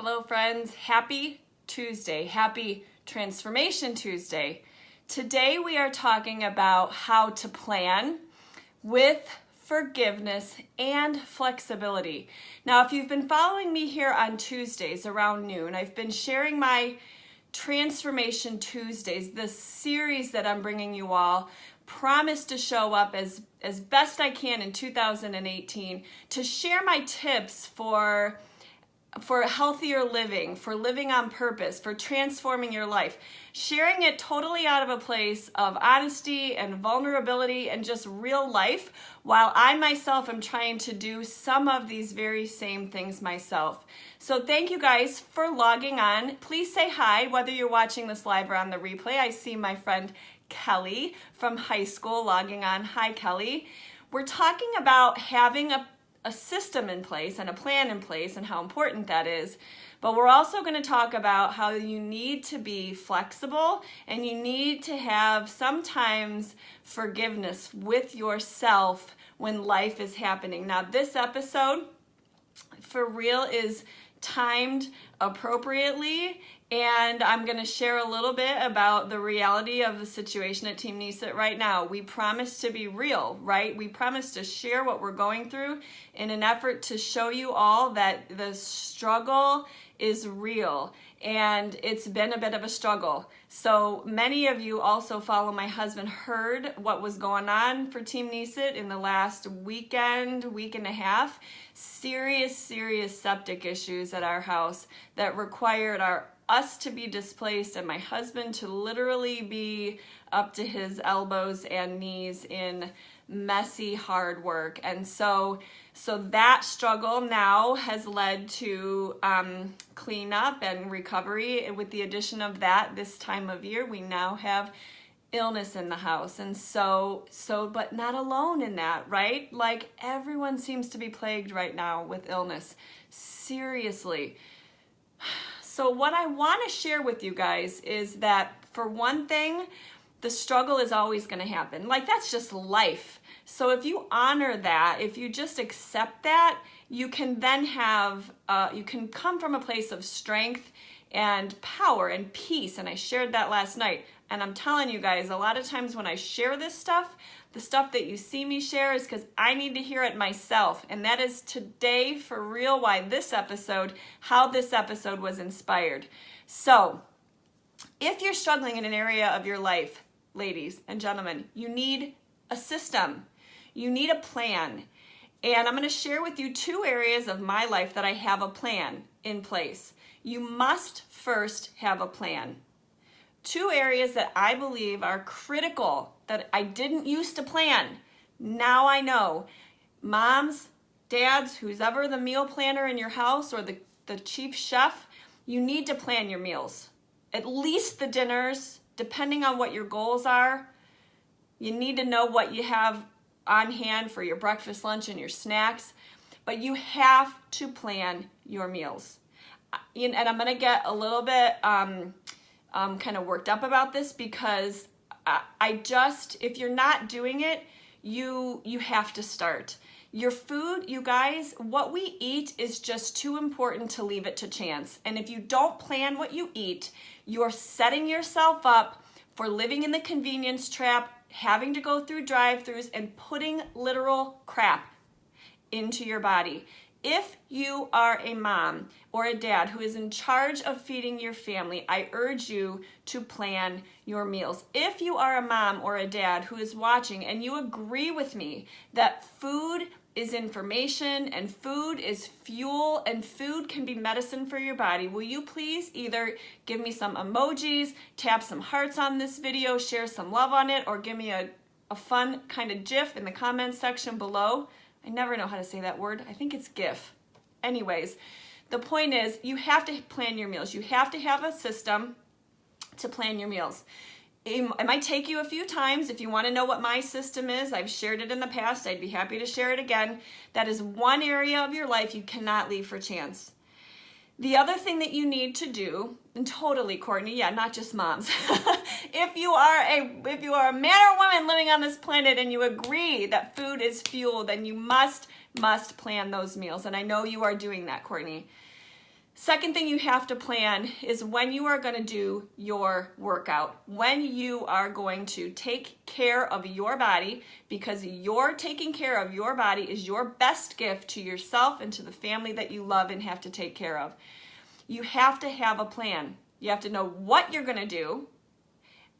Hello friends, happy Tuesday, happy Transformation Tuesday. Today we are talking about how to plan with forgiveness and flexibility. Now if you've been following me here on Tuesdays around noon, I've been sharing my Transformation Tuesdays, this series that I'm bringing you all. Promise to show up as best I can in 2018 to share my tips for healthier living, for living on purpose, for transforming your life. Sharing it totally out of a place of honesty and vulnerability and just real life, while I myself am trying to do some of these very same things myself. So thank you guys for logging on. Please say hi, whether you're watching this live or on the replay. I see my friend Kelly from high school logging on. Hi, Kelly. We're talking about having a system in place and a plan in place and how important that is. But we're also going to talk about how you need to be flexible and you need to have sometimes forgiveness with yourself when life is happening. Now, this episode for real is timed appropriately, and I'm going to share a little bit about the reality of the situation at Team Nisat right now. We promise to be real, right? We promise to share what we're going through in an effort to show you all that the struggle is real, and it's been a bit of a struggle. So many of you also follow my husband, heard what was going on for Team Nisat in the last week and a half. Serious septic issues at our house that required us to be displaced and my husband to literally be up to his elbows and knees in messy, hard work. And so that struggle now has led to cleanup and recovery. With the addition of that, this time of year, we now have illness in the house. And so, but not alone in that, right? Like everyone seems to be plagued right now with illness. Seriously. So what I want to share with you guys is that, for one thing, the struggle is always going to happen. Like, that's just life. So if you honor that, if you just accept that, you can then you can come from a place of strength and power and peace. And I shared that last night. And I'm telling you guys, a lot of times when I share this stuff, the stuff that you see me share is because I need to hear it myself. And that is today, for real, how this episode was inspired. So if you're struggling in an area of your life, ladies and gentlemen, you need a system. You need a plan. And I'm going to share with you 2 areas of my life that I have a plan in place. You must first have a plan. 2 areas that I believe are critical that I didn't used to plan. Now I know. Moms, dads, who's ever the meal planner in your house or the chief chef, you need to plan your meals. At least the dinners, depending on what your goals are. You need to know what you have on hand for your breakfast, lunch, and your snacks. But you have to plan your meals. And I'm going to get a little bit kind of worked up about this because if you're not doing it, you have to start. Your food, you guys, what we eat is just too important to leave it to chance. And if you don't plan what you eat, you're setting yourself up for living in the convenience trap, having to go through drive-thrus and putting literal crap into your body. If you are a mom or a dad who is in charge of feeding your family, I urge you to plan your meals. If you are a mom or a dad who is watching and you agree with me that food is information and food is fuel and food can be medicine for your body, will you please either give me some emojis, tap some hearts on this video, share some love on it, or give me a fun kind of GIF in the comments section below. I never know how to say that word. I think it's GIF. Anyways, the point is you have to plan your meals. You have to have a system to plan your meals. It might take you a few times. If you want to know what my system is, I've shared it in the past. I'd be happy to share it again. That is one area of your life you cannot leave for chance. The other thing that you need to do, and totally, Courtney, yeah, not just moms. If you are a man or woman living on this planet and you agree that food is fuel, then you must plan those meals. And I know you are doing that, Courtney. Second thing you have to plan is when you are going to do your workout, when you are going to take care of your body, because your taking care of your body is your best gift to yourself and to the family that you love and have to take care of. You have to have a plan. You have to know what you're going to do,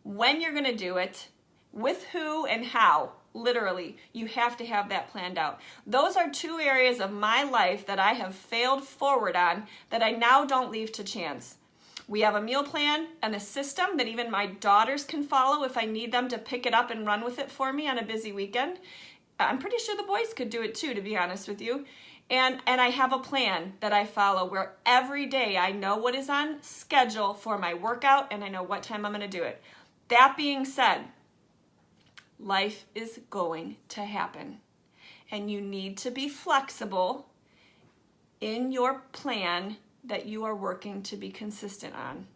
when you're going to do it, with who and how. Literally, you have to have that planned out. Those are two areas of my life that I have failed forward on that I now don't leave to chance. We have a meal plan and a system that even my daughters can follow if I need them to pick it up and run with it for me on a busy weekend. I'm pretty sure the boys could do it too, to be honest with you. And I have a plan that I follow where every day I know what is on schedule for my workout and I know what time I'm going to do it. That being said, life is going to happen, and you need to be flexible in your plan that you are working to be consistent on.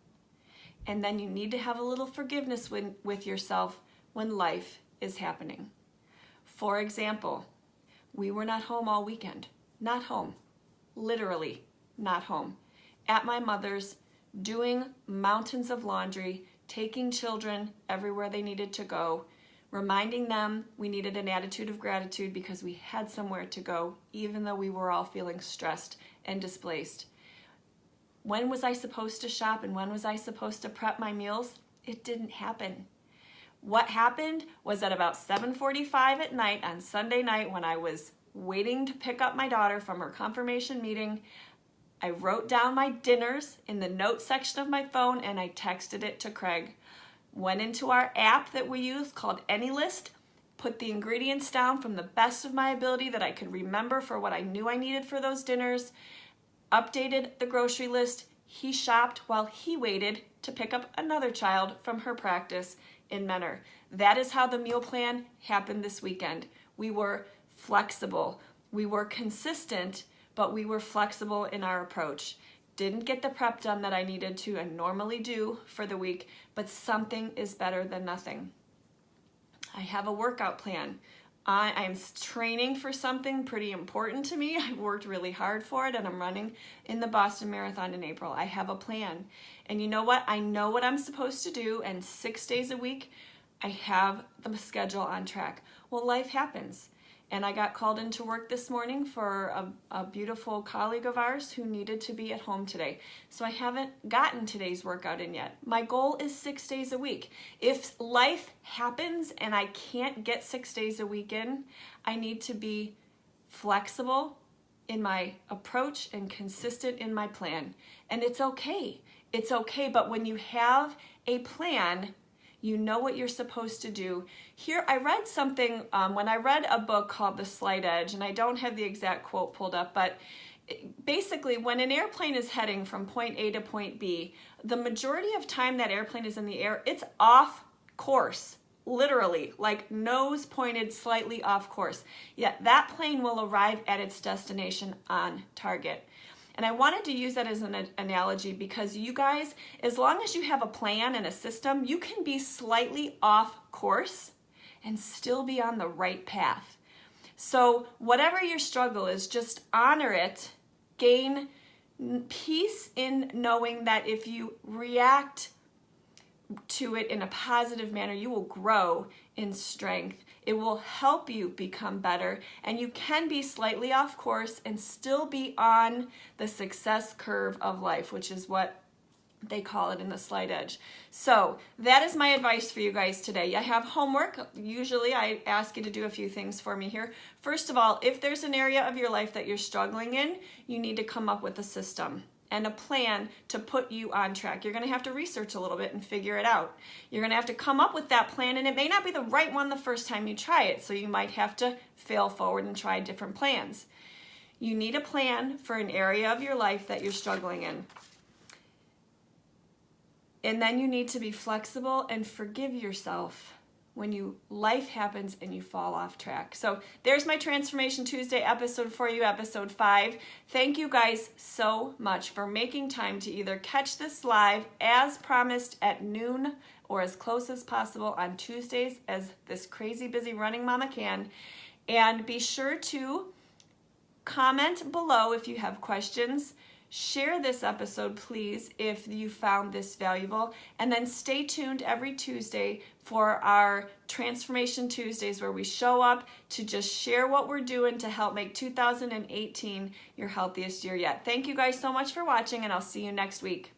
And then you need to have a little forgiveness with yourself when life is happening. For example, we were not home all weekend. Not home. Literally not home. At my mother's, doing mountains of laundry, taking children everywhere they needed to go, reminding them we needed an attitude of gratitude because we had somewhere to go, even though we were all feeling stressed and displaced. When was I supposed to shop and when was I supposed to prep my meals? It didn't happen. What happened was at about 7:45 at night on Sunday night, when I was waiting to pick up my daughter from her confirmation meeting, I wrote down my dinners in the notes section of my phone and I texted it to Craig. Went into our app that we use called AnyList, put the ingredients down from the best of my ability that I could remember for what I knew I needed for those dinners, updated the grocery list. He shopped while he waited to pick up another child from her practice in Menor. That is how the meal plan happened this weekend. We were flexible. We were consistent, but we were flexible in our approach. Didn't get the prep done that I needed to and normally do for the week, but something is better than nothing. I have a workout plan. I'm training for something pretty important to me. I worked really hard for it and I'm running in the Boston Marathon in April. I have a plan. And you know what? I know what I'm supposed to do, and 6 days a week, I have the schedule on track. Well, life happens. And I got called into work this morning for a beautiful colleague of ours who needed to be at home today. So I haven't gotten today's workout in yet. My goal is 6 days a week. If life happens and I can't get 6 days a week in, I need to be flexible in my approach and consistent in my plan. And it's okay. It's okay, but when you have a plan, you know what you're supposed to do. Here, I read something, when I read a book called The Slight Edge, and I don't have the exact quote pulled up, but basically when an airplane is heading from point A to point B, the majority of time that airplane is in the air, it's off course, literally, like nose pointed slightly off course. Yet that plane will arrive at its destination on target. And I wanted to use that as an analogy because you guys, as long as you have a plan and a system, you can be slightly off course and still be on the right path. So whatever your struggle is, just honor it, gain peace in knowing that if you react to it in a positive manner, you will grow in strength. It will help you become better, and you can be slightly off course and still be on the success curve of life, which is what they call it in The Slight Edge. So that is my advice for you guys today. I have homework. Usually I ask you to do a few things for me here. First of all, if there's an area of your life that you're struggling in, you need to come up with a system and a plan to put you on track. You're going to have to research a little bit and figure it out. You're going to have to come up with that plan, and it may not be the right one the first time you try it, so you might have to fail forward and try different plans. You need a plan for an area of your life that you're struggling in. And then you need to be flexible and forgive yourself when life happens and you fall off track. So there's my Transformation Tuesday episode for you, episode 5. Thank you guys so much for making time to either catch this live as promised at noon or as close as possible on Tuesdays as this crazy busy running mama can. And be sure to comment below if you have questions. Share this episode, please, if you found this valuable. And then stay tuned every Tuesday for our Transformation Tuesdays, where we show up to just share what we're doing to help make 2018 your healthiest year yet. Thank you guys so much for watching, and I'll see you next week.